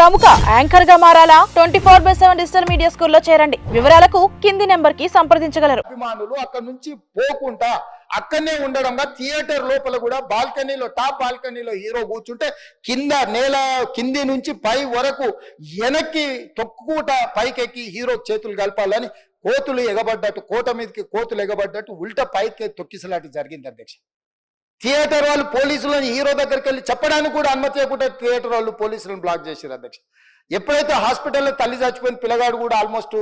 ప్రముఖ యాంకర్ గా మారాలా? 24/7 digital media స్కూల్లో చేరండి. వివరాలకు కింది నెంబర్ కి సంప్రదించగలరు. అభిమానులు అక్కడ నుంచి పోకుండా అక్కడనే ఉండడంగా థియేటర్ లోపల కూడా బాల్కనీలో టాప్ బాల్కనీలో హీరో కూర్చుంటే కింద నేల కింది నుంచి పై వరకు వెనక్కి తొక్కుట పైకెక్కి హీరో చేతులు కలపాలని కోతులు ఎగబడ్డట్టు కోట మీదకి కోతులు ఎగబడ్డట్టు ఉల్టా పైకి తొక్కిసలాట జరిగింది అధ్యక్ష. థియేటర్ వాళ్ళు పోలీసులను హీరో దగ్గరికి వెళ్ళి చెప్పడానికి కూడా అనుమతి ఇవ్వకుండా థియేటర్ వాళ్ళు పోలీసులను బ్లాక్ చేశారు అధ్యక్ష. ఎప్పుడైతే హాస్పిటల్లో తల్లి చచ్చిపోయిన పిల్లగాడు కూడా ఆల్మోస్ట్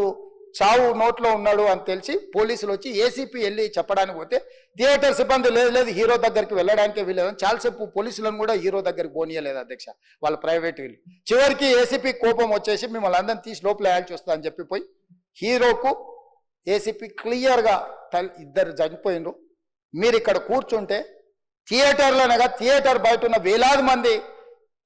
చావు నోట్లో ఉన్నాడు అని తెలిసి పోలీసులు వచ్చి ఏసీపీ వెళ్ళి చెప్పడానికి పోతే థియేటర్ సిబ్బంది లేదు హీరో దగ్గరికి వెళ్ళడానికే వీళ్ళేదని చాలాసేపు పోలీసులను కూడా హీరో దగ్గరికి పోనీయలేదు అధ్యక్ష. వాళ్ళ ప్రైవేట్ వీళ్ళు చివరికి ఏసీపీ కోపం వచ్చేసి మిమ్మల్ని అందరిని తీసి లోపల వేయాల్సి వస్తుందని చెప్పిపోయి హీరోకు ఏసీపీ క్లియర్గా ఇద్దరు చనిపోయినరు, మీరు ఇక్కడ కూర్చుంటే థియేటర్లోనగా థియేటర్ బయట ఉన్న వేలాది మంది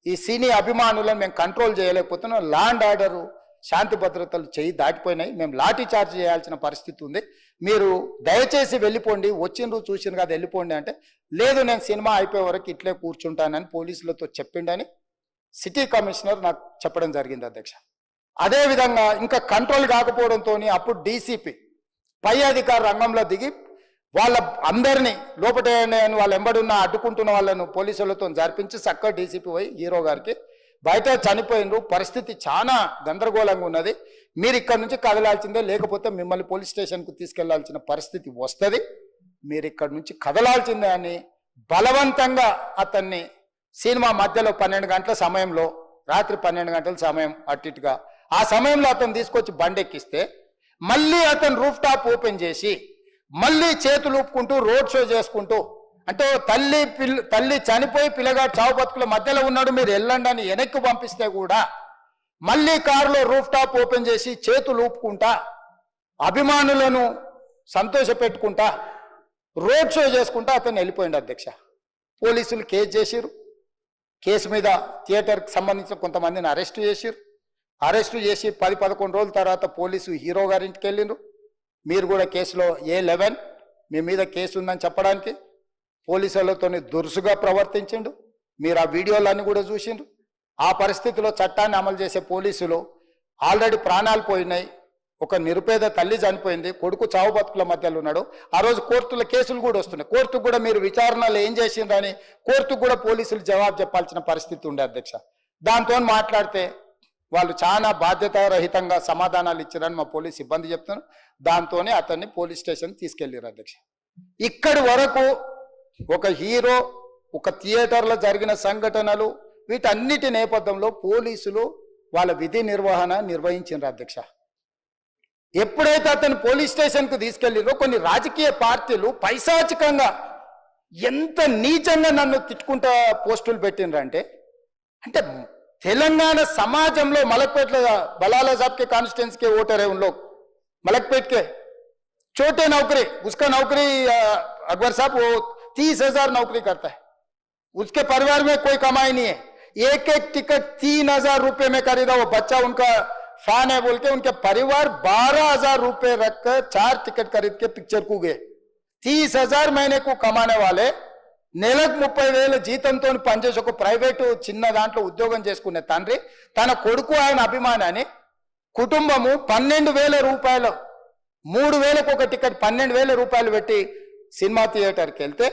ఈ సినీ అభిమానులను మేము కంట్రోల్ చేయలేకపోతున్నాం, ల్యాండ్ ఆర్డరు శాంతి భద్రతలు చేయి దాటిపోయినాయి, మేము లాఠీ చార్జ్ చేయాల్సిన పరిస్థితి ఉంది, మీరు దయచేసి వెళ్ళిపోండి, వచ్చిండ్రు చూసిండ్రు కదా వెళ్ళిపోండి అంటే లేదు నేను సినిమా అయిపోయే వరకు ఇట్లే కూర్చుంటానని పోలీసులతో చెప్పిండని సిటీ కమిషనర్ నాకు చెప్పడం జరిగింది అధ్యక్ష. అదేవిధంగా ఇంకా కంట్రోల్ కాకపోవడంతో అప్పుడు డీసీపీ పై అధికారి రంగంలో దిగి వాళ్ళ అందరినీ లోపల వాళ్ళ ఎంబడున్న అడ్డుకుంటున్న వాళ్ళను పోలీసులతో జరిపించి చక్కగా డీసీపీ పోయి హీరో గారికి బయట చనిపోయినరు, పరిస్థితి చాలా గందరగోళంగా ఉన్నది, మీరు ఇక్కడ నుంచి కదలాల్సిందే లేకపోతే మిమ్మల్ని పోలీస్ స్టేషన్కు తీసుకెళ్లాల్సిన పరిస్థితి వస్తుంది, మీరు ఇక్కడ నుంచి కదలాల్సిందే అని బలవంతంగా అతన్ని సినిమా మధ్యలో 12 గంటల సమయంలో రాత్రి 12 గంటల సమయం అట్టిగా ఆ సమయంలో అతను తీసుకొచ్చి బండెక్కిస్తే మళ్ళీ అతను రూఫ్ టాప్ ఓపెన్ చేసి మళ్ళీ చేతులు ఊపుకుంటూ రోడ్ షో చేసుకుంటూ అంటే తల్లి చనిపోయి పిల్లగాడు చావు బతుకుల మధ్యలో ఉన్నాడు మీరు వెళ్ళండి అని వెనక్కి పంపిస్తే కూడా మళ్ళీ కారులో రూఫ్ టాప్ ఓపెన్ చేసి చేతులు ఊపుకుంటా అభిమానులను సంతోష పెట్టుకుంటా రోడ్ షో చేసుకుంటా అతను వెళ్ళిపోయింది అధ్యక్ష. పోలీసులు కేసు చేసిరు, కేసు మీద థియేటర్కి సంబంధించిన కొంతమందిని అరెస్టు చేసిరు, అరెస్టు చేసి 10-11 రోజుల తర్వాత పోలీసు హీరో గారింటికి వెళ్ళిండ్రు, మీరు కూడా కేసులో A11 మీ మీద కేసు ఉందని చెప్పడానికి పోలీసులతో దురుసుగా ప్రవర్తించిండు, మీరు ఆ వీడియోలన్నీ కూడా చూసిండ్రు. ఆ పరిస్థితిలో చట్టాన్ని అమలు చేసే పోలీసులు ఆల్రెడీ ప్రాణాలు పోయినాయి, ఒక నిరుపేద తల్లి చనిపోయింది, కొడుకు చావు బతుకుల మధ్యలో ఉన్నాడు, ఆ రోజు కోర్టుల కేసులు కూడా వస్తున్నాయి, కోర్టుకు కూడా మీరు విచారణలు ఏం చేసిండ్రని కోర్టుకు కూడా పోలీసులు జవాబు చెప్పాల్సిన పరిస్థితి ఉండే అధ్యక్ష. దాంతో మాట్లాడితే వాళ్ళు చాలా బాధ్యతారహితంగా సమాధానాలు ఇచ్చారని మా పోలీస్ సిబ్బంది చెప్తున్నారు, దాంతోనే అతన్ని పోలీస్ స్టేషన్ తీసుకెళ్లారు అధ్యక్ష. ఇక్కడి వరకు ఒక హీరో ఒక థియేటర్లో జరిగిన సంఘటనలు వీటన్నిటి నేపథ్యంలో పోలీసులు వాళ్ళ విధి నిర్వహణ నిర్వహించారు అధ్యక్ష. ఎప్పుడైతే అతను పోలీస్ స్టేషన్కు తీసుకెళ్ళిరో కొన్ని రాజకీయ పార్టీలు పైశాచికంగా ఎంత నీచంగా నన్ను తిట్టుకుంటా పోస్టులు పెట్టినరంటే అంటే तेलंगाना समाजम मलकपेट बलाला साहब के कॉन्स्टिट्यूंसी के वोटर है उन लोग मलकपेट के छोटे नौकरी उसका नौकरी अकबर साहब वो 30,000 नौकरी करता है, उसके परिवार में कोई कमाई नहीं है, एक टिकट 3,000 रुपए में खरीदा, वो बच्चा उनका फैन है बोल के उनके परिवार 12,000 रुपए रखकर 4 टिकट खरीद के पिक्चर को गए। 30,000 महीने को कमाने वाले నెలకు 30,000 జీతంతో పనిచేసి ఒక ప్రైవేటు చిన్న దాంట్లో ఉద్యోగం చేసుకునే తండ్రి తన కొడుకు ఆయన అభిమానాన్ని కుటుంబము 12,000 రూపాయలు 3,000కు ఒక టికెట్ 12,000 రూపాయలు పెట్టి సినిమా థియేటర్కి వెళ్తే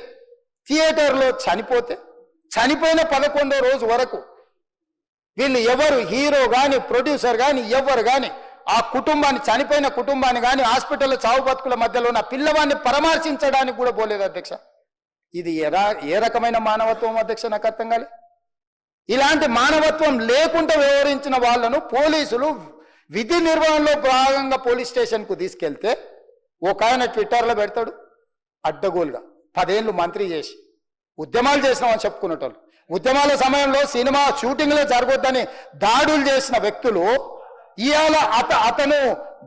థియేటర్లో చనిపోయిన 11వ రోజు వరకు వీళ్ళు ఎవరు హీరో కానీ ప్రొడ్యూసర్ కానీ ఎవరు కానీ ఆ కుటుంబాన్ని చనిపోయిన కుటుంబాన్ని కానీ హాస్పిటల్లో చావు బతుకుల మధ్యలో ఉన్న పిల్లవాడిని పరామర్శించడానికి కూడా పోలేదు అధ్యక్ష. ఇది ఏ రకమైన మానవత్వం అధ్యక్ష నాకు అర్థం కాలే. ఇలాంటి మానవత్వం లేకుండా వ్యవహరించిన వాళ్ళను పోలీసులు విధి నిర్వహణలో భాగంగా పోలీస్ స్టేషన్కు తీసుకెళ్తే ఒక ఆయన ట్విట్టర్లో పెడతాడు అడ్డగోలుగా 10 ఏళ్ళు మంత్రి చేసి ఉద్యమాలు చేసినామని చెప్పుకునేటోళ్ళు, ఉద్యమాల సమయంలో సినిమా షూటింగ్లో జరగొద్దని దాడులు చేసిన వ్యక్తులు ఇవాళ అతను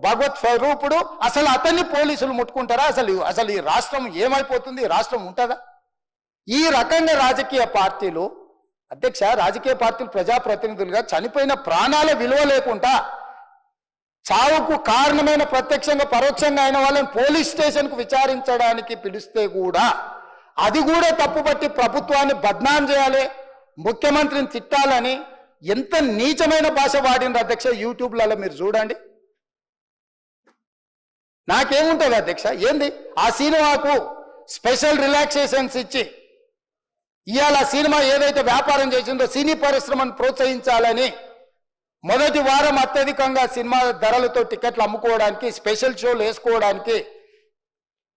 భగవత్ స్వరూపుడు, అసలు అతన్ని పోలీసులు ముట్టుకుంటారా? అసలు ఈ రాష్ట్రం ఏమైపోతుంది? ఈ రాష్ట్రం ఉంటుందా? ఈ రకంగా రాజకీయ పార్టీలు అధ్యక్ష రాజకీయ పార్టీలు ప్రజాప్రతినిధులుగా చనిపోయిన ప్రాణాల విలువ లేకుండా చావుకు కారణమైన ప్రత్యక్షంగా పరోక్షంగా అయిన వాళ్ళని పోలీస్ స్టేషన్కు విచారించడానికి పిలిస్తే కూడా అది కూడా తప్పుపట్టి ప్రభుత్వాన్ని బద్నాం చేయాలి, ముఖ్యమంత్రిని తిట్టాలని ఎంత నీచమైన భాష వాడినరు అధ్యక్ష. యూట్యూబ్లలో మీరు చూడండి. నాకేముంటుంది అధ్యక్ష, ఏంది ఆ సినిమాకు స్పెషల్ రిలాక్సేషన్స్ ఇచ్చి ఇవాళ సినిమా ఏదైతే వ్యాపారం చేసిందో సినీ పరిశ్రమను ప్రోత్సహించాలని మొదటి వారం అత్యధికంగా సినిమా ధరలతో టికెట్లు అమ్ముకోవడానికి, స్పెషల్ షోలు వేసుకోవడానికి,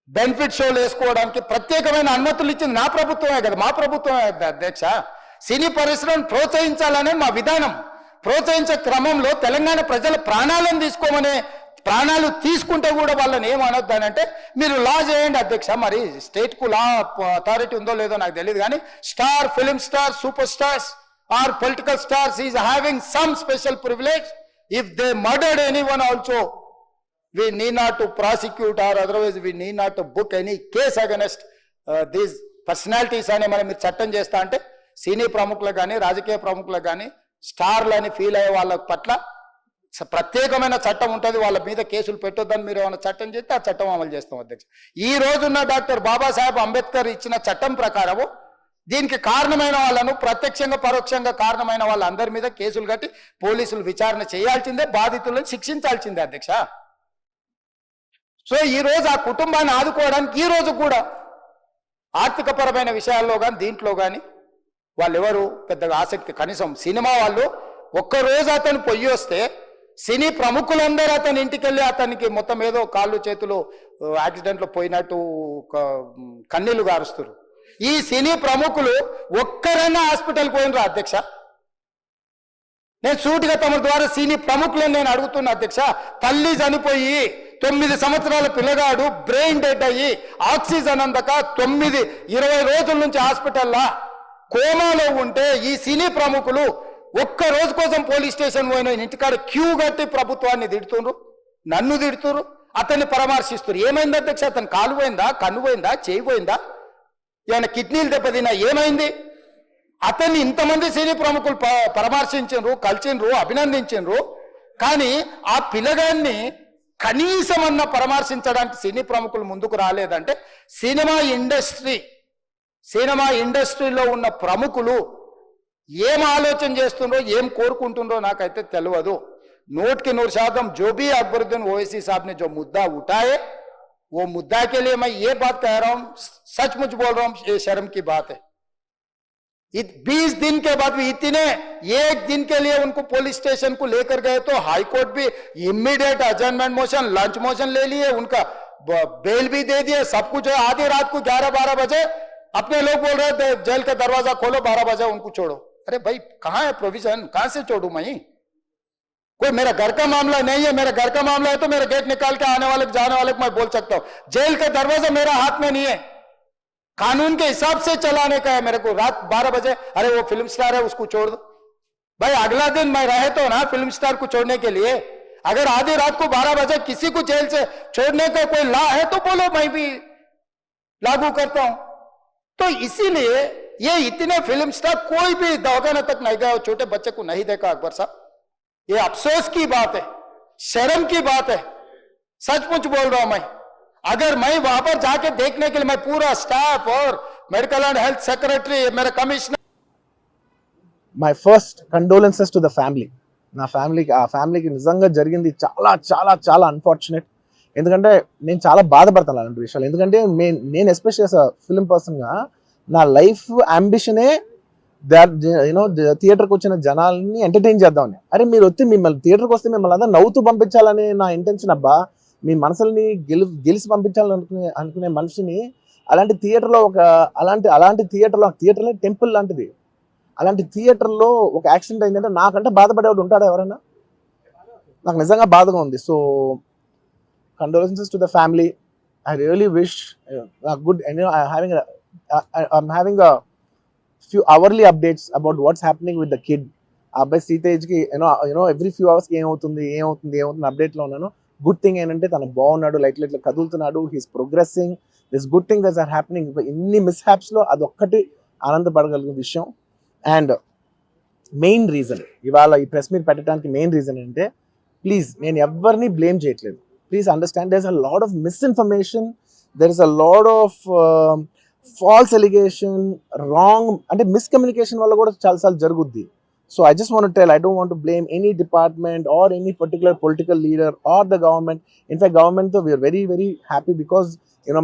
బెనిఫిట్ షోలు వేసుకోవడానికి ప్రత్యేకమైన అనుమతులు ఇచ్చింది నా ప్రభుత్వమే కదా, మా ప్రభుత్వమే కదా అధ్యక్ష. సినీ పరిశ్రమను ప్రోత్సహించాలనే మా విధానం. ప్రోత్సహించే క్రమంలో తెలంగాణ ప్రజల ప్రాణాలను తీసుకోమనే, ప్రాణాలు తీసుకుంటే కూడా వాళ్ళని ఏమనొద్దానంటే మీరు లా చేయండి అధ్యక్ష. మరి స్టేట్కు లా అథారిటీ ఉందో లేదో నాకు తెలియదు, కానీ star, film star, super stars or political stars is having some special privilege. If they murdered anyone also we need not to prosecute or otherwise we need not to book any case against these personalities అని మనం మీరు చట్టం చేస్తా అంటే సినీ ప్రముఖులకు కానీ రాజకీయ ప్రముఖులకు కానీ స్టార్లని ఫీల్ అయ్యే వాళ్ళ పట్ల ప్రత్యేకమైన చట్టం ఉంటుంది. వాళ్ళ మీద కేసులు పెట్టొద్దని మీరు ఏమైనా చట్టం చేస్తే ఆ చట్టం అమలు చేస్తాం అధ్యక్ష. ఈ రోజున్న డాక్టర్ బాబాసాహెబ్ అంబేద్కర్ ఇచ్చిన చట్టం ప్రకారము దీనికి కారణమైన వాళ్ళను, ప్రత్యక్షంగా పరోక్షంగా కారణమైన వాళ్ళందరి మీద కేసులు కట్టి పోలీసులు విచారణ చేయాల్సిందే, బాధితులను శిక్షించాల్సిందే అధ్యక్ష. సో ఈ రోజు ఆ కుటుంబాన్ని ఆదుకోవడానికి ఈ రోజు కూడా ఆర్థిక పరమైన విషయాల్లో కానీ దీంట్లో కానీ వాళ్ళు ఎవరు పెద్దగా ఆసక్తి, కనీసం సినిమా వాళ్ళు ఒక్కరోజు అతను పొయ్యి వస్తే సినీ ప్రముఖులందరూ అతని ఇంటికి వెళ్ళి అతనికి మొత్తం ఏదో కాళ్ళు చేతులు యాక్సిడెంట్లో పోయినట్టు కన్నీళ్లు గారుస్తారు. ఈ సినీ ప్రముఖులు ఒక్కరైనా హాస్పిటల్కి పోయినరా అధ్యక్ష? నేను సూటిగా తమ ద్వారా సినీ ప్రముఖులను నేను అడుగుతున్నా అధ్యక్ష. తల్లి చనిపోయి 9 సంవత్సరాల పిల్లగాడు బ్రెయిన్ డెడ్ అయ్యి ఆక్సిజన్ అందక 20 రోజుల నుంచి హాస్పిటల్లా కోమాలో ఉంటే ఈ సినీ ప్రముఖులు ఒక్క రోజు కోసం పోలీస్ స్టేషన్ పోయిన ఇంటికాడ క్యూ కట్టి ప్రభుత్వాన్ని తిడుతున్నారు, నన్ను తిడుతున్నారు, అతన్ని పరామర్శిస్తున్నారు. ఏమైంది అధ్యక్ష? అతను కాలు పోయిందా, కన్ను పోయిందా, చేయి పోయిందా, ఏమైనా కిడ్నీలు దెబ్బతిన్నా, ఏమైంది? అతన్ని ఇంతమంది సినీ ప్రముఖులు పరామర్శించారు, కలిసిండ్రు, అభినందించారు. కానీ ఆ పిల్లగాన్ని కనీసమన్నా పరామర్శించడానికి సినీ ప్రముఖులు ముందుకు రాలేదంటే సినిమా ఇండస్ట్రీలో ఉన్న ప్రముఖులు ఏం ఆలోచన చేస్తుండ్రో, ఏం కోరుకుంటుండ్రో నాకైతే తెలియదు. 100% जो भी अकबरुद्दीन ओवैसी साहब ने जो मुद्दा उठाए वो मुद्दा के लिए मैं ये बात कह रहा हूं, सचमुच बोल रहा हूं, ये शर्म की बात है. 20 दिन के बाद भी इतने एक दिन के लिए उनको पुलिस स्टेशन को लेकर गए तो हाई कोर्ट भी इमीडिएट अजर्नमेंट मोशन, लंच मोशन ले लिए, उनका बेल भी दे दिए, सब कुछ है. आधी रात को 11-12 बजे अपने लोग बोल रहे थे जेल का दरवाजा खोलो, 12 बजे उनको छोड़ो. अरे भाई कहां है प्रोविजन? कहां से छोड़ू मैं? कोई मेरा घर का मामला नहीं है. मेरा घर का मामला है तो मेरा गेट निकाल के आने वाले जाने वाले को मैं बोल सकता हूं. जेल का दरवाजा मेरा हाथ में नहीं है, कानून के हिसाब से चलाने का है मेरे को. रात 12 बजे अरे वो फिल्म स्टार है उसको छोड़ दो. भाई अगला दिन मैं रहे तो ना फिल्म स्टार को छोड़ने के लिए. अगर आधी रात को 12 बजे किसी को जेल से छोड़ने का कोई लॉ है तो बोलो, मैं भी लागू करता हूं. तो इसीलिए ये इतने फिल्म स्टार कोई भी दवाखाना तक नहीं गया, छोटे बच्चे को नहीं देखा अकबर साहब. ये अफसोस की बात है, शर्म की बात है. सचमुच बोल रहा हूं मैं. अगर मैं वहां पर जाके देखने के लिए मैं पूरा स्टाफ और मेडिकल एंड हेल्थ सेक्रेटरी, मेरा commissioner. My first condolences to the family. నా ఫ్యామిలీకి, ఆ ఫ్యామిలీకి నిజంగా జరిగింది చాలా చాలా చాలా అన్ఫార్చునేట్. ఎందుకంటే నేను చాలా బాధపడతాను అలాంటి విషయాలు. ఎందుకంటే నేను ఎస్పెషల్లీ ఫిల్మ్ పర్సన్గా నా లైఫ్ అంబిషనే థియేటర్కి వచ్చిన జనాల్ని ఎంటర్టైన్ చేద్దామని. అరే మీరు వచ్చి మిమ్మల్ని థియేటర్కి వస్తే మిమ్మల్ని అందరూ నవ్వుతూ పంపించాలని నా ఇంటెన్షన్. అబ్బా మీ మనసుల్ని గెలిచి పంపించాలని అనుకునే మనిషిని అలాంటి థియేటర్లో అలాంటి థియేటర్లో టెంపుల్ లాంటిది, అలాంటి థియేటర్లో ఒక యాక్సిడెంట్ అయిందంటే నాకంటే బాధపడేవాడు ఉంటాడా ఎవరైనా? నాకు నిజంగా బాధగా ఉంది. So condolences to the family. I really wish good. I'm having a few hourly updates about what's happening with the kid. అబ్బాయి సీతేజ్కి ఎవ్రీ ఫ్యూ అవర్స్కి ఏమవుతుంది అప్డేట్లో ఉన్నాను. గుడ్ థింగ్ ఏంటంటే తను బాగున్నాడు, లైట్ కదులుతున్నాడు, he's progressing. This good thing that's are happening. ఇన్ని మిస్హ్యాప్స్లో అదొక్కటి ఆనందపడగలిగిన విషయం. అండ్ మెయిన్ రీజన్ ఇవాళ ఈ ప్రెస్ మీట్ పెట్టడానికి మెయిన్ రీజన్ అంటే, ప్లీజ్ నేను ఎవరిని బ్లేమ్ చేయట్లేదు. Please understand, there is a lot of misinformation, there is a lot of false allegation, wrong అంటే మిస్కమ్యూనికేషన్ వల్ల కూడా చాలాసార్లు జరుగుద్ది. So I just want to tell, I don't want to blame any department or any particular political leader or the government. In fact, government though, we are very, very happy because,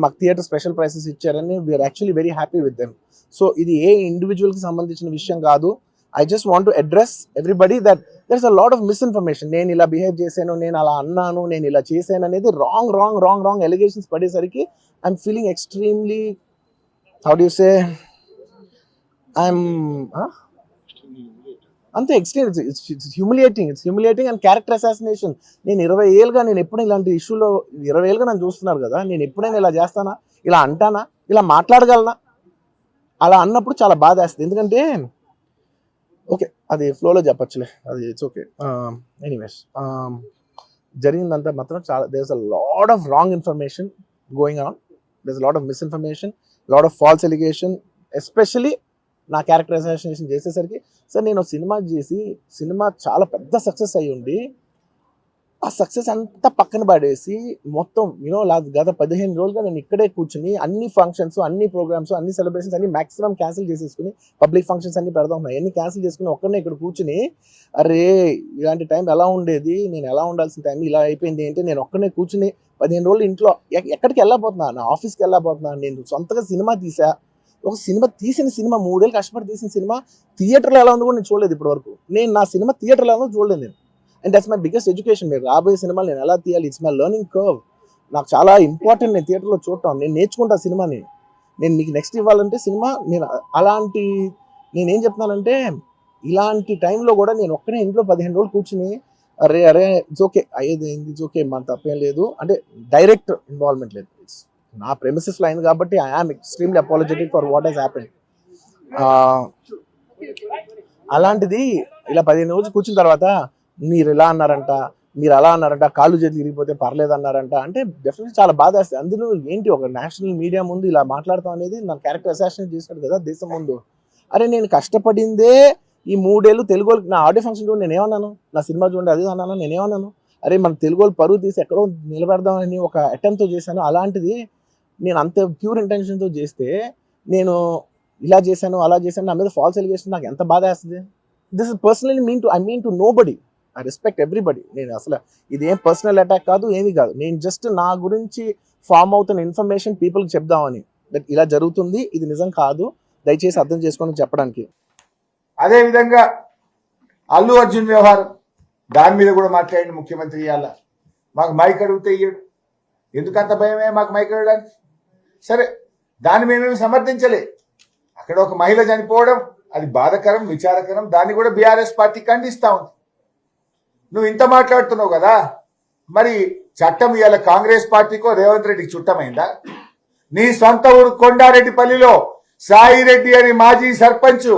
మాకు theatre special prices ఇచ్చారని we are actually very happy with them. So ఇది ఏ ఇండివిజువల్కి సంబంధించిన విషయం కాదు. I just want to address everybody that there is a lot of misinformation. నేను ఇలా బిహేవ్ చేశాను, నేను అలా అన్నాను, నేను ఇలా చేశాను అనేది రాంగ్ ఎలిగేషన్స్ పడేసరికి I'm feeling extremely, how do you say, I'm అంతే extreme. It's humiliating and character assassination. నేను 20 ఏళ్ళుగా నేను ఎప్పుడైనా ఇలాంటి ఇష్యూలో 20 ఏళ్ళుగా నన్ను చూస్తున్నారు కదా, నేను ఎప్పుడైనా ఇలా చేస్తానా, ఇలా అంటానా, ఇలా మాట్లాడగలనా? అలా అన్నప్పుడు చాలా బాధ వేస్తుంది. ఎందుకంటే ఓకే, అది ఫ్లోలో చెప్పచ్చులే, అది ఇట్స్ ఓకే. ఎనీవేస్, జరిగిందంతా మాత్రం చాలా, there is a lot of wrong information going on, there is a lot of misinformation, lot of false allegation, especially నా క్యారెక్టర్ అసాసినేషన్ చేసేసరికి. సార్ నేను సినిమా చేసి, సినిమా చాలా పెద్ద సక్సెస్ అయ్యి ఉండి, ఆ సక్సెస్ అంతా పక్కన పడేసి మొత్తం గత 15 రోజులుగా నేను ఇక్కడే కూర్చుని అన్ని ఫంక్షన్స్, అన్ని ప్రోగ్రామ్స్, అన్ని సెలబ్రేషన్స్ అన్ని మ్యాక్సిమం క్యాన్సిల్ చేసేసుకుని, పబ్లిక్ ఫంక్షన్స్ అన్ని పెడదాం ఉన్నాయి, అన్ని క్యాన్సిల్ చేసుకుని ఒక్కడనే ఇక్కడ కూర్చుని, అరే ఇలాంటి టైం ఎలా ఉండేది, నేను ఎలా ఉండాల్సిన టైం ఇలా అయిపోయింది ఏంటి, నేను ఒక్కడనే కూర్చుని 15 రోజులు ఇంట్లో ఎక్కడికి వెళ్ళబోతున్నా, నా ఆఫీస్కి వెళ్ళబోతున్నా, నేను సొంతగా సినిమా తీసా. ఒక తీసిన సినిమా 3 ఏళ్ళు కష్టపడి తీసిన సినిమా థియేటర్లో ఎలా ఉందో కూడా నేను చూడలేదు ఇప్పటి వరకు. నేను నా సినిమా థియేటర్లో ఎలా ఉందో చూడలేదు నేను. And that's my biggest education. మీరు రాబోయే సినిమాలు నేను ఎలా తీయాలి, ఇట్స్ మై లెర్నింగ్ కర్వ్. నాకు చాలా ఇంపార్టెంట్ నేను థియేటర్లో చూడటం. నేను నేర్చుకుంటా సినిమాని. నేను మీకు నెక్స్ట్ ఇవ్వాలంటే సినిమా, నేనేం చెప్తున్నానంటే, ఇలాంటి టైంలో కూడా నేను ఒక్కనే ఇంట్లో 15 రోజులు కూర్చుని, అరే ఇట్స్ ఓకే, అయ్యేది ఇట్స్ ఓకే, మన తప్పేం లేదు అంటే డైరెక్ట్ ఇన్వాల్వ్మెంట్ లేదు. నా ప్రెమిసెస్లో అయింది కాబట్టి I am extremely apologetic for what has happened. అలాంటిది ఇలా 15 రోజులు కూర్చున్న తర్వాత మీరు ఇలా అన్నారంట, మీరు అలా అన్నారంట, కాళ్ళు చేతులు ఇరిగిపోతే పర్లేదు అన్నారంట అంటే డెఫినెట్లీ చాలా బాధ వేస్తుంది. అందులో ఏంటి, ఒక నేషనల్ మీడియా ముందు ఇలా మాట్లాడతాం అనేది నా క్యారెక్టర్ అసాసినేట్ చేసినట్టు కదా దేశం ముందు. అరే నేను కష్టపడిందే ఈ 3 ఏళ్ళు తెలుగు వాళ్ళకి. నా ఆడియో ఫంక్షన్ చూడండి, నేనేమన్నాను, నా సినిమా చూడండి అది అన్నాను, నేనేమన్నాను, అరే మన తెలుగు వాళ్ళు పరువు తీసి ఎక్కడో నిలబెడదామని ఒక అటెంప్ట్తో చేశాను. అలాంటిది నేను అంత ప్యూర్ ఇంటెన్షన్తో చేస్తే, నేను ఇలా చేశాను అలా చేశాను, నా మీద ఫాల్స్ ఎలిగేషన్, నాకు ఎంత బాధ వేస్తుంది. This is personally I mean to nobody, I respect everybody. నేను అసలు ఇదేం పర్సనల్ అటాక్ కాదు, ఏమీ కాదు. నేను జస్ట్ నా గురించి ఫామ్ అవుతున్న ఇన్ఫర్మేషన్ పీపుల్కి చెప్దామని, దట్ ఇలా జరుగుతుంది, ఇది నిజం కాదు, దయచేసి అర్థం చేసుకోండి చెప్పడానికి. అదేవిధంగా అల్లు అర్జున్ వ్యవహారం, దాని మీద కూడా మాట్లాడండి ముఖ్యమంత్రి. ఇవాళ మాకు మైక్ అడిగితే ఇయ్యడు, ఎందుకంత భయమే మాకు మైక్ అడగడానికి? సరే, దాన్ని మేమేమి సమర్థించలే. అక్కడ ఒక మహిళ చనిపోవడం అది బాధాకరం, విచారకరం. దాన్ని కూడా బీఆర్ఎస్ పార్టీ ఖండిస్తా ఉంది. నువ్వు ఇంత మాట్లాడుతున్నావు కదా, మరి చట్టం ఇవాళ కాంగ్రెస్ పార్టీకో రేవంత్ రెడ్డికి చుట్టమైందా? నీ సొంత ఊరు కొండారెడ్డిపల్లిలో సాయిరెడ్డి అని మాజీ సర్పంచ్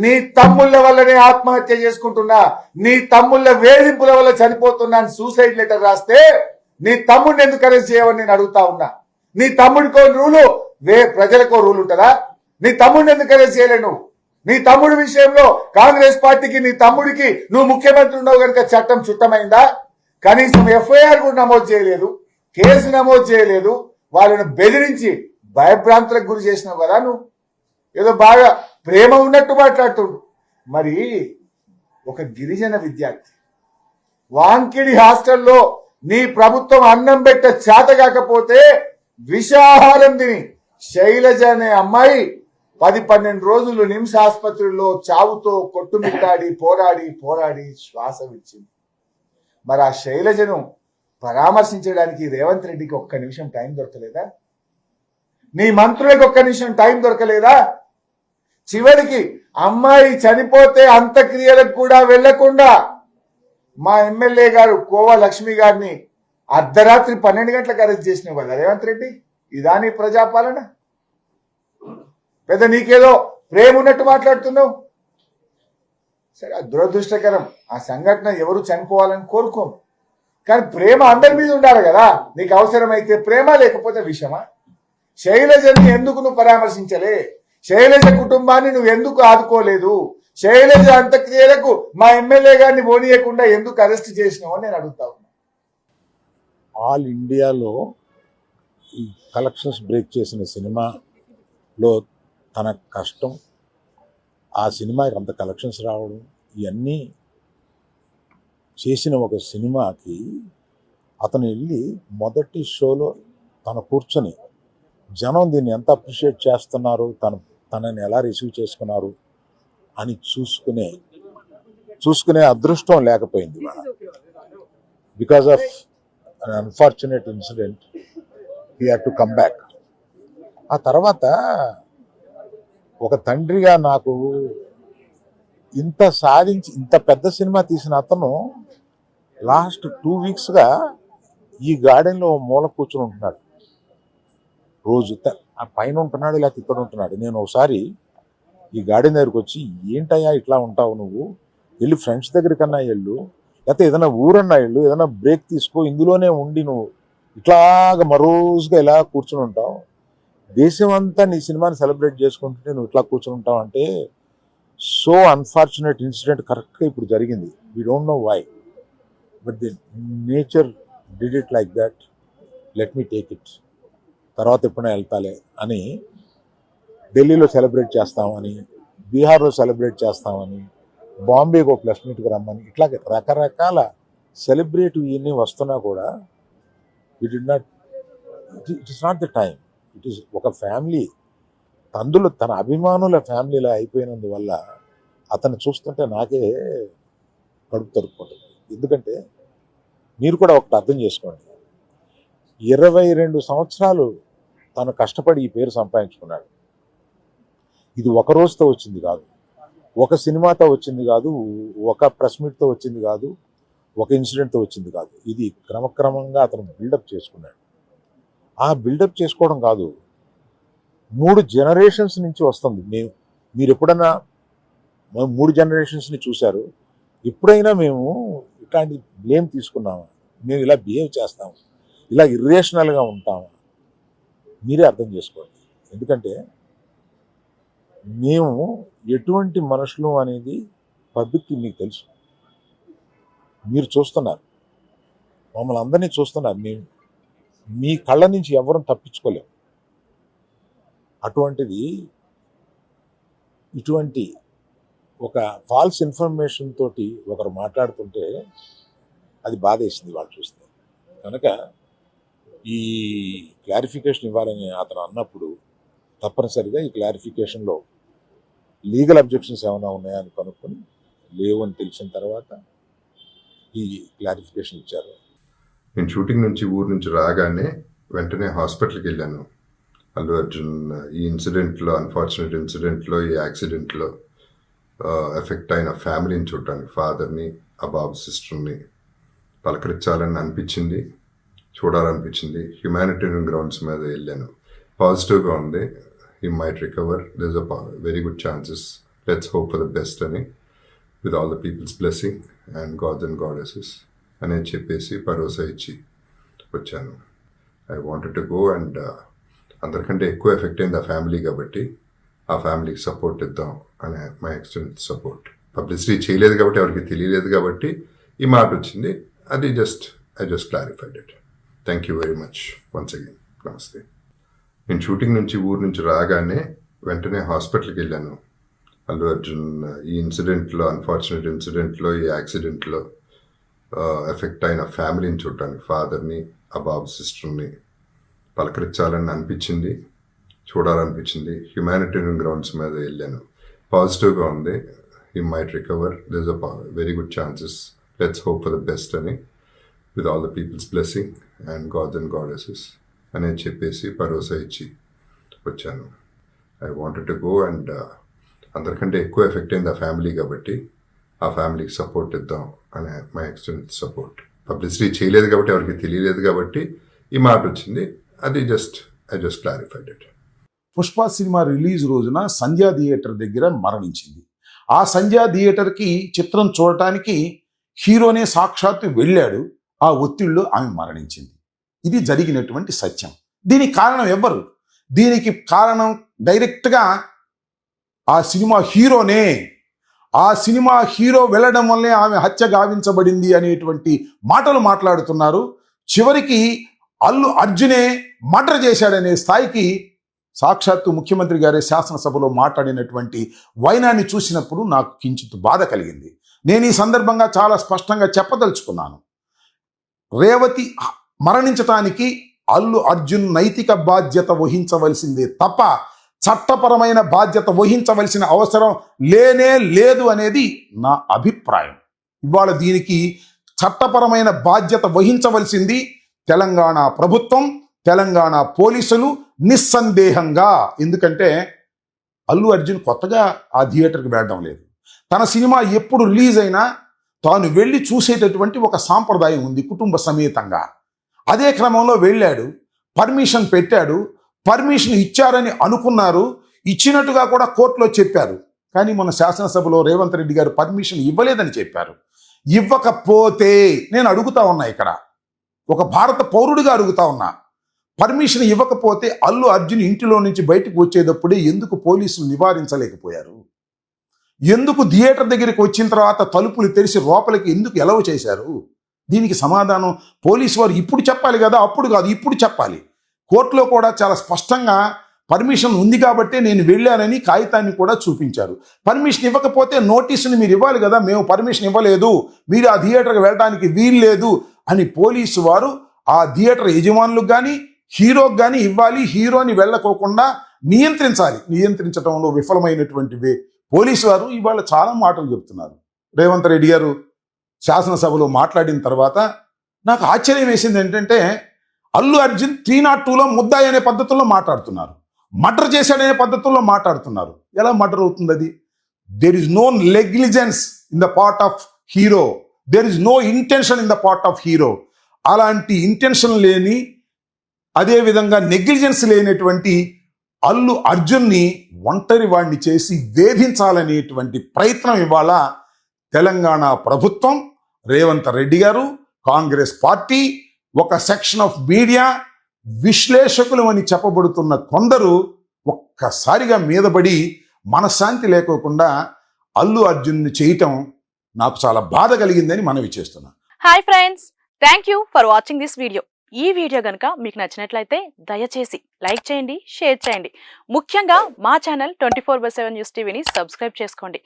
నీ తమ్ముళ్ళ వల్లనే ఆత్మహత్య చేసుకుంటున్నా, నీ తమ్ముళ్ళ వేధింపుల వల్ల చనిపోతున్నా అని సూసైడ్ లెటర్ రాస్తే నీ తమ్ముడిని ఎందుకు అరెస్ట్ చేయవని నేను అడుగుతా ఉన్నా. నీ తమ్ముడికో రూలు, ప్రజలకో రూల్ ఉంటుందా? నీ తమ్ముడిని ఎందుకు అరెస్ట్ చేయలేను? నీ తమ్ముడి విషయంలో కాంగ్రెస్ పార్టీకి, నీ తమ్ముడికి నువ్వు ముఖ్యమంత్రి ఉన్నావు కనుక చట్టం చుట్టమైందా? కనీసం ఎఫ్ఐఆర్ కూడా నమోదు చేయలేదు, కేసు నమోదు చేయలేదు. వాళ్ళను బెదిరించి భయభ్రాంతులకు గురి చేసినావు కదా. నువ్వు ఏదో బాగా ప్రేమ ఉన్నట్టు మాట్లాడుతుండు. మరి ఒక గిరిజన విద్యార్థి వాంకిడి హాస్టల్లో నీ ప్రభుత్వం అన్నం పెట్ట చేత కాకపోతే విషాహారం తిని శైలజ అనే అమ్మాయి 10-12 రోజులు నిమ్స్ ఆసుపత్రిలో చావుతో కొట్టుమిట్టాడి పోరాడి శ్వాస విడిచింది. మరి ఆ శైలజను పరామర్శించడానికి రేవంత్ రెడ్డికి ఒక్క నిమిషం టైం దొరకలేదా? నీ మంత్రులకు ఒక్క నిమిషం టైం దొరకలేదా? చివరికి అమ్మాయి చనిపోతే అంత్యక్రియలకు కూడా వెళ్లకుండా మా ఎమ్మెల్యే గారు కోవా లక్ష్మి గారిని అర్ధరాత్రి 12 గంటలకు అరెస్ట్ చేసినావు కదా రేవంత్ రెడ్డి. ఇదా నీ ప్రజాపాలన? పెద్ద నీకేదో ప్రేమ ఉన్నట్టు మాట్లాడుతున్నావు. సరే, దురదృష్టకరం. ఆ సంఘటన ఎవరు చనిపోవాలని కోరుకోము, కానీ ప్రేమ అందరి మీద ఉండాలి కదా. నీకు అవసరమైతే ప్రేమ, లేకపోతే విషమా? శైలజని ఎందుకు నువ్వు పరామర్శించలే? శైలజ కుటుంబాన్ని నువ్వు ఎందుకు ఆదుకోలేదు? శైలజ అంత్యక్రియలకు మా ఎమ్మెల్యే గారిని పోనీయకుండా ఎందుకు అరెస్ట్ చేసినావు అని నేను అడుగుతా ఉన్నా. ఆల్ ఇండియాలో ఈ కలెక్షన్స్ బ్రేక్ చేసిన సినిమాలో తన కష్టం, ఆ సినిమాకి అంత కలెక్షన్స్ రావడం, ఇవన్నీ చేసిన ఒక సినిమాకి అతను వెళ్ళి మొదటి షోలో తను కూర్చొని జనం దీన్ని ఎంత అప్రిషియేట్ చేస్తున్నారు, తనని ఎలా రిసీవ్ చేసుకున్నారు అని చూసుకునే అదృష్టం లేకపోయింది. Because of an unfortunate incident he had to come back. ఆ తర్వాత ఒక తండ్రిగా నాకు ఇంత పెద్ద సినిమా తీసిన అతను లాస్ట్ 2 వీక్స్గా ఈ గార్డెన్లో మూల కూర్చుని ఉంటున్నాడు. రోజు ఆ పైన ఉంటున్నాడు, లేకపోతే ఇక్కడ ఉంటున్నాడు. నేను ఒకసారి ఈ గార్డెన్ దగ్గరికి వచ్చి, ఏంటయ్యా ఇట్లా ఉంటావు నువ్వు, వెళ్ళి ఫ్రెండ్స్ దగ్గరికన్నా వెళ్ళు, లేకపోతే ఏదైనా ఊరన్నా వెళ్ళు, ఏదైనా బ్రేక్ తీసుకో, ఇందులోనే ఉండి నువ్వు ఇట్లాగా మరోజుగా ఇలా కూర్చుని ఉంటావు, దేశం అంతా నీ సినిమాని సెలబ్రేట్ చేసుకుంటుంటే నువ్వు ఇట్లా కూర్చుని ఉంటావు అంటే, సో అన్ఫార్చునేట్ ఇన్సిడెంట్ కరెక్ట్గా ఇప్పుడు జరిగింది. We don't know why, but the nature did it like that, let me take it, తర్వాత ఎప్పుడైనా వెళ్తాలే అని ఢిల్లీలో సెలబ్రేట్ చేస్తామని, బీహార్లో సెలబ్రేట్ చేస్తామని, బాంబేకి ఒక ప్లస్ మీట్కి రమ్మని, ఇట్లా రకరకాల సెలబ్రేటివ్ ఇవన్నీ వస్తున్నా కూడా it is not the time. It is ఒక ఫ్యామిలీ, అందులో తన అభిమానుల ఫ్యామిలీలో అయిపోయినందువల్ల అతను చూస్తుంటే నాకే కడుపు తరుపుకుంటుంది. ఎందుకంటే మీరు కూడా ఒకటి అర్థం చేసుకోండి, 22 సంవత్సరాలు తను కష్టపడి ఈ పేరు సంపాదించుకున్నాడు. ఇది ఒక రోజుతో వచ్చింది కాదు, ఒక సినిమాతో వచ్చింది కాదు, ఒక ప్రెస్ మీట్తో వచ్చింది కాదు, ఒక ఇన్సిడెంట్తో వచ్చింది కాదు. ఇది క్రమక్రమంగా అతను బిల్డప్ చేసుకున్నాడు. ఆ బిల్డప్ చేసుకోవడం కాదు, 3 జనరేషన్స్ నుంచి వస్తుంది. మీరు ఎప్పుడన్నా 3 జనరేషన్స్ని చూశారు, ఎప్పుడైనా మేము ఇట్లాంటి బ్లేమ్ తీసుకున్నామా, మేము ఇలా బిహేవ్ చేస్తాము, ఇలా ఇర్రేషనల్గా ఉంటామా? మీరే అర్థం చేసుకోండి. ఎందుకంటే మేము ఎటువంటి మనుషులు అనేది పబ్లిక్కి మీకు తెలుసు, మీరు చూస్తున్నారు, మమ్మల్ని అందరినీ చూస్తున్నారు. మీ కళ్ళ నుంచి ఎవరూ తప్పించుకోలేము. అటువంటిది ఇటువంటి ఒక ఫాల్స్ ఇన్ఫర్మేషన్ తోటి ఒకరు మాట్లాడుతుంటే అది బాధేసింది వాళ్ళు చూస్తే. కనుక ఈ క్లారిఫికేషన్ ఇవ్వాలని అతను అన్నప్పుడు తప్పనిసరిగా ఈ క్లారిఫికేషన్లో లీగల్ అబ్జెక్షన్స్ ఏమైనా ఉన్నాయని కనుక్కొని లేవు అని తెలిసిన తర్వాత ఈ క్లారిఫికేషన్ ఇచ్చారు. నేను షూటింగ్ నుంచి ఊరు నుంచి రాగానే వెంటనే హాస్పిటల్కి వెళ్ళాను. అల్లు అర్జున్ ఈ ఇన్సిడెంట్లో, అన్ఫార్చునేట్ ఇన్సిడెంట్లో, ఈ యాక్సిడెంట్లో ఎఫెక్ట్ అయిన ఫ్యామిలీని చూడటానికి, ఫాదర్ని, ఆ బాబు సిస్టర్ని పలకరించాలని అనిపించింది, చూడాలనిపించింది. హ్యుమానిటేరియన్ గ్రౌండ్స్ మీద వెళ్ళాను. పాజిటివ్గా ఉంది, he might recover, there's a very good chances, let's hope for the best అని, with all the people's blessing and gods and goddesses అని చెప్పేసి భరోసా ఇచ్చి వచ్చాను. I wanted to go and అందరికంటే ఎక్కువ ఎఫెక్ట్ అయింది ఆ ఫ్యామిలీ కాబట్టి ఆ ఫ్యామిలీకి సపోర్ట్ ఇద్దాం అనే మై ఎక్స్టెంట్ సపోర్ట్. పబ్లిసిటీ చేయలేదు కాబట్టి, ఎవరికి తెలియలేదు కాబట్టి ఈ మాట వచ్చింది. అది I just clarified it. Thank you very much once again. నమస్తే. నేను షూటింగ్ నుంచి ఊరు నుంచి రాగానే వెంటనే హాస్పిటల్కి వెళ్ళాను. అల్లు అర్జున్ ఈ ఇన్సిడెంట్లో, అన్ఫార్చునేట్ ఇన్సిడెంట్లో, ఈ యాక్సిడెంట్లో ఎఫెక్ట్ అయిన ఫ్యామిలీని చూడటానికి, ఫాదర్ని, ఆ బాబు సిస్టర్ని పలకరించాలని అనిపించింది, చూడాలనిపించింది. హ్యుమానిటేరియన్ గ్రౌండ్స్ మీద వెళ్ళాను. పాజిటివ్గా ఉంది, he might recover, there's a very good chances, let's hope for the best అని, with all the people's blessing and gods and goddesses అని చెప్పేసి భరోసా ఇచ్చి వచ్చాను. I wanted to go and అందరికంటే ఎక్కువ ఎఫెక్ట్ అయింది ఆ ఫ్యామిలీ కాబట్టి ఆ ఫ్యామిలీకి సపోర్ట్ ఇద్దాం అనే మై ఎక్స్టెంట్ సపోర్ట్. పబ్లిసిటీ చేయలేదు కాబట్టి, ఎవరికి తెలియలేదు కాబట్టి ఈ మాట వచ్చింది. అది I just clarified it. Pushpa cinema release రోజున సంధ్యా థియేటర్ దగ్గర మరణించింది. ఆ సంధ్యా థియేటర్కి చిత్రం చూడటానికి హీరోనే సాక్షాత్తు వెళ్ళాడు. ఆ ఒత్తిడిలో ఆమె మరణించింది. ఇది జరిగినటువంటి సత్యం. దీనికి కారణం ఎవ్వరు? దీనికి కారణం డైరెక్ట్గా ఆ సినిమా హీరోనే. ఆ సినిమా హీరో వెళ్ళడం వల్లే ఆమె హత్య గావించబడింది అనేటువంటి మాటలు మాట్లాడుతున్నారు. చివరికి అల్లు అర్జునే మర్డర్ చేశాడనే స్థాయికి సాక్షాత్తు ముఖ్యమంత్రి గారే శాసనసభలో మాట్లాడినటువంటి వైనాన్ని చూసినప్పుడు నాకు కించిత్ బాధ కలిగింది. నేను ఈ సందర్భంగా చాలా స్పష్టంగా చెప్పదలుచుకున్నాను. రేవతి మరణించటానికి అల్లు అర్జున్ నైతిక బాధ్యత వహించవలసిందే తప్ప చట్టపరమైన బాధ్యత వహించవలసిన అవసరం లేనే లేదు అనేది నా అభిప్రాయం. ఇవాళ దీనికి చట్టపరమైన బాధ్యత వహించవలసింది తెలంగాణ ప్రభుత్వం, తెలంగాణ పోలీసులు నిస్సందేహంగా. ఎందుకంటే అల్లు అర్జున్ కొత్తగా ఆ థియేటర్కి వెళ్ళడం లేదు. తన సినిమా ఎప్పుడు రిలీజ్ అయినా తాను వెళ్ళి చూసేటటువంటి ఒక సాంప్రదాయం ఉంది కుటుంబ సమేతంగా. అదే క్రమంలో వెళ్ళాడు, పర్మిషన్ పెట్టాడు, పర్మిషన్ ఇచ్చారని అనుకున్నారు, ఇచ్చినట్టుగా కూడా కోర్టులో చెప్పారు. కానీ మన శాసనసభలో రేవంత్ రెడ్డి గారు పర్మిషన్ ఇవ్వలేదని చెప్పారు. ఇవ్వకపోతే నేను అడుగుతా ఉన్నా, ఇక్కడ ఒక భారత పౌరుడిగా అడుగుతా ఉన్నా, పర్మిషన్ ఇవ్వకపోతే అల్లు అర్జున్ ఇంటిలో నుంచి బయటకు వచ్చేటప్పుడే ఎందుకు పోలీసులు నివారించలేకపోయారు? ఎందుకు థియేటర్ దగ్గరికి వచ్చిన తర్వాత తలుపులు తెరిచి లోపలికి ఎందుకు ఎలవ చేశారు? దీనికి సమాధానం పోలీసు వారు ఇప్పుడు చెప్పాలి కదా, అప్పుడు కాదు, ఇప్పుడు చెప్పాలి. కోర్టులో కూడా చాలా స్పష్టంగా పర్మిషన్ ఉంది కాబట్టే నేను వెళ్ళానని కాగితాన్ని కూడా చూపించారు. పర్మిషన్ ఇవ్వకపోతే నోటీసుని మీరు ఇవ్వాలి కదా, మేము పర్మిషన్ ఇవ్వలేదు, మీరు ఆ థియేటర్కి వెళ్ళడానికి వీలు లేదు అని పోలీసు వారు ఆ థియేటర్ యజమానులకు కానీ హీరోకి కానీ ఇవ్వాలి. హీరోని వెళ్ళకోకుండా నియంత్రించాలి. నియంత్రించడంలో విఫలమైనటువంటి పోలీసు వారు ఇవాళ చాలా మాటలు చెప్తున్నారు. రేవంత్ రెడ్డి గారు శాసనసభలో మాట్లాడిన తర్వాత నాకు ఆశ్చర్యం వేసింది ఏంటంటే, అల్లు అర్జున్ 302లో ముద్దాయి అనే పద్ధతుల్లో మాట్లాడుతున్నారు, మర్డర్ చేశాడనే పద్ధతుల్లో మాట్లాడుతున్నారు. ఎలా మర్డర్ అవుతుంది అది? There is no negligence in the part of hero, there is no intention in the part of hero. అలాంటి ఇంటెన్షన్ లేని, అదేవిధంగా నెగ్లిజెన్స్ లేనటువంటి అల్లు అర్జున్ని ఒంటరి వాడిని చేసి వేధించాలనేటువంటి ప్రయత్నం ఇవాళ తెలంగాణ ప్రభుత్వం, రేవంత్ రెడ్డి గారు, కాంగ్రెస్ పార్టీ, ఒక సెక్షన్ ఆఫ్ మీడియా, విశ్లేషకులు అని చెప్పబడుతున్న కొందరు ఒక్కసారిగా మీదపడి మనశ్శాంతి లేకోకుండా అల్లు అర్జున్ని చేయటం నాకు చాలా బాధ కలిగిందని మనవి చేస్తున్నా. Hi friends, thank you for watching this video. ఈ వీడియో గనుక మీకు నచ్చినట్లయితే దయచేసి లైక్ చేయండి, షేర్ చేయండి. ముఖ్యంగా మా ఛానల్ 24/7 న్యూస్ టీవీని సబ్స్క్రైబ్ చేసుకోండి.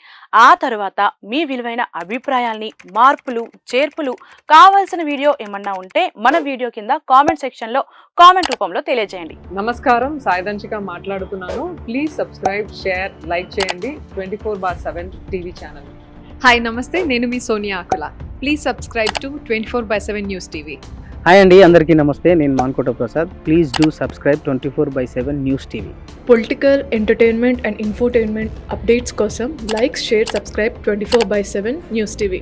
ఆ తర్వాత మీ విలువైన అభిప్రాయాల్ని, మార్పులు, చేర్పులు, కావాల్సిన వీడియో ఏమన్నా ఉంటే మన వీడియో కింద కామెంట్ సెక్షన్లో కామెంట్ రూపంలో తెలియజేయండి. నమస్కారం, సాయిదంచిక మాట్లాడుతున్నాను. ప్లీజ్ సబ్స్క్రైబ్, షేర్, లైక్ చేయండి 24/7 టీవీ ఛానల్. హాయ్ నమస్తే, నేను మీ Sonia Akula. Please subscribe to 24/7 news TV. Hi అండి, అందరికీ నమస్తే. నేను Mankota Prasad. Please do subscribe 24/7 news TV. Political, entertainment and infotainment updates కోసం like, share, subscribe 24/7 news TV.